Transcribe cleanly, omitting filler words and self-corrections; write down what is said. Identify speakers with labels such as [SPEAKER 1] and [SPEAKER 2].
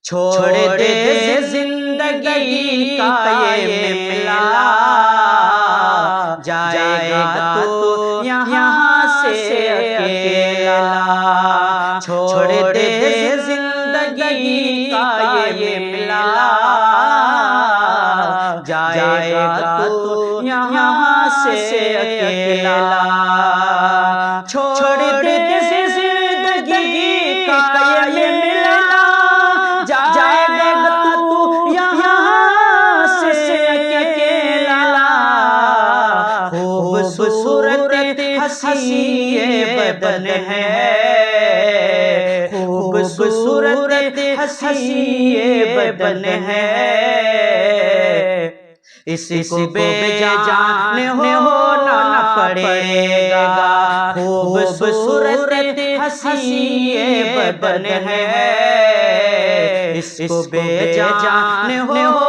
[SPEAKER 1] چھوڑ دے زندگی کا یہ ملا، جائے گا تو یہاں سے اکیلا۔ چھوڑ دے زندگی کا یہ ملا، جائے گا تو یہاں سے اکیلا۔ چھوڑ دے زندگی کا یہ ملا، جائے گا تو یہاں سے اکیلا۔ خوبصورت ہنسی یہ بدن ہے، خوبصورت ہنسی یہ بدن ہے، اس کو بے جان ہونا پڑے گا۔ خوبصورت ہنسی یہ بدن ہے، اس کو بے جان ہونا